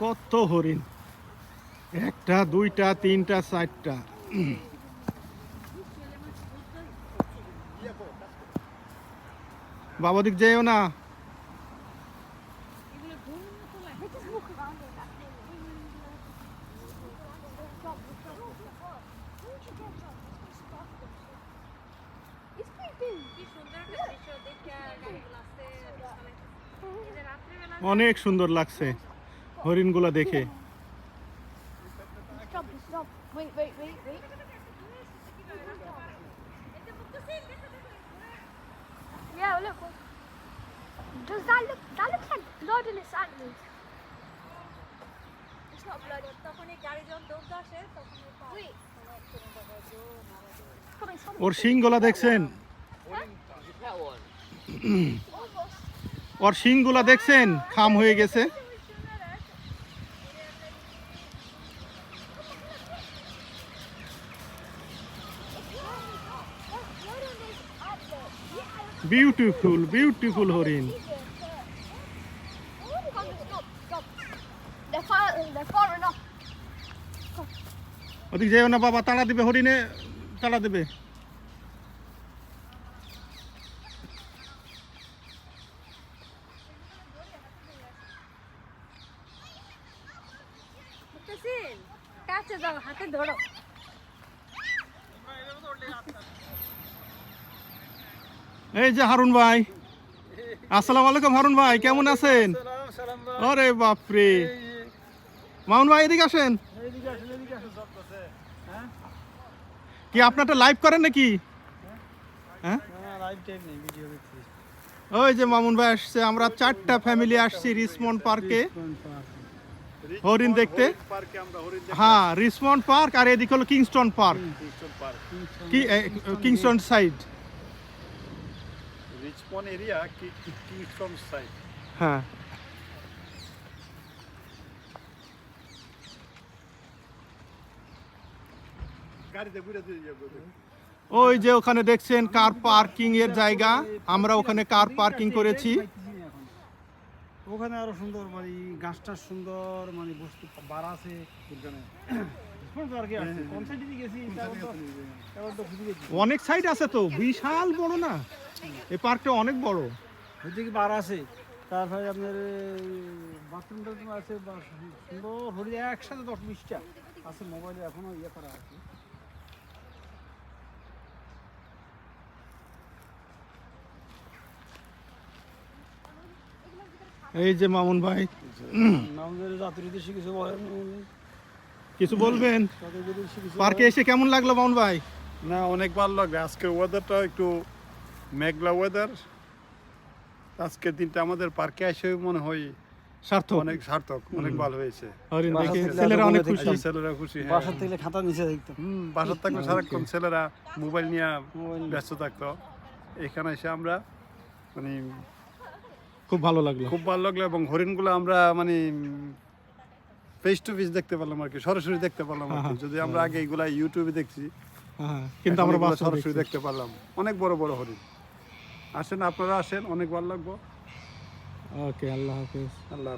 কত হরিণ, একটা দুইটা তিনটা চারটা। বাবা দিক যেও না। অনেক সুন্দর লাগছে হরিণগুলা দেখে। Yeah, look. Does that look? That looks like blood in its antlers. It's not blood. Wait. Coming, coming. ওর শিংগুলা দেখছেন? ওর শিংগুলা দেখছেন? খাম হয়ে গেছে। বিউটিফুল বিউটিফুল হরিণ। They're far enough. ওদিক যেও না বাবা, তাড়া দিবে, হরিণে তাড়া দেবে। কাছে যাও, হাতে ধরো। এই যে হারুন ভাই, আসসালামু আলাইকুম। হারুন ভাই কেমন আছেন? আরে বাপরে, মামুন ভাই এদিকে আসেন। কি আপনারটা লাইভ করেন নাকি? হ্যাঁ, ওই যে মামুন ভাই আসছে, আমরা 4টা ফ্যামিলি আসছি রিসমন্ড পার্কে হরিণ দেখতে। হ্যাঁ, রিসমন্ড পার্ক আর এদিকে হলো Kingston park. Kingston side, Richmond area, Kingston side. হ্যাঁ। ওই যে ওখানে দেখছেন কার পার্কিং এর জায়গা, আমরা ওখানে কার পার্কিং করেছি। ওখানে আরো সুন্দর মানে গাছটা সুন্দর, মানে বস্তু বার আছে ওখানে। অনেক সাইড আছে তো, বিশাল বড় না এই পার্কটা, অনেক বড়। ওইদিকে বার আছে, তারপরে আপনার বাথরুম টাথরুম আছে, সুন্দর হরিণ একসাথে 10-20টা আছে। মোবাইলে এখনো ইয়ে করা আছে। এই যে মামুন ভাই, আমাদের জাতির দেশে কিছু বলেন, কিছু বলবেন? পার্কে এসে কেমন লাগলো মামুন ভাই? না, অনেক ভালো লাগবে। আজকের ওয়েদারটা একটু মেঘলা ওয়েদার। আজকের দিনটা আমাদের পার্কে এসে মনে হয় সার্থক, অনেক সার্থক, অনেক ভালো হয়েছে। হরিণ দেখে ছেলেরা অনেক খুশি। ছেলেরা খুশি। বাসার থেকে খাতা নিচে দেখতো। বাসার থাকলে সারাক্ষণ ছেলেরা মোবাইল নিয়ে ব্যস্ত থাকতো। এখানে এসে আমরা মানে খুব ভালো লাগলো, খুব ভালো লাগলো। এবং হরিণগুলো আমরা মানে ফেস টু ফেস দেখতে পারলাম আর কি, সরাসরি দেখতে পারলাম আর কি। যদি আমরা আগে এগুলা ইউটিউবে দেখছি, কিন্তু আমরা সরাসরি দেখতে পারলাম। অনেক বড় বড় হরিণ। আসেন, আপনারা আসেন, অনেক ভালো লাগবে। ওকে, আল্লাহ হাফেজ। আল্লাহ।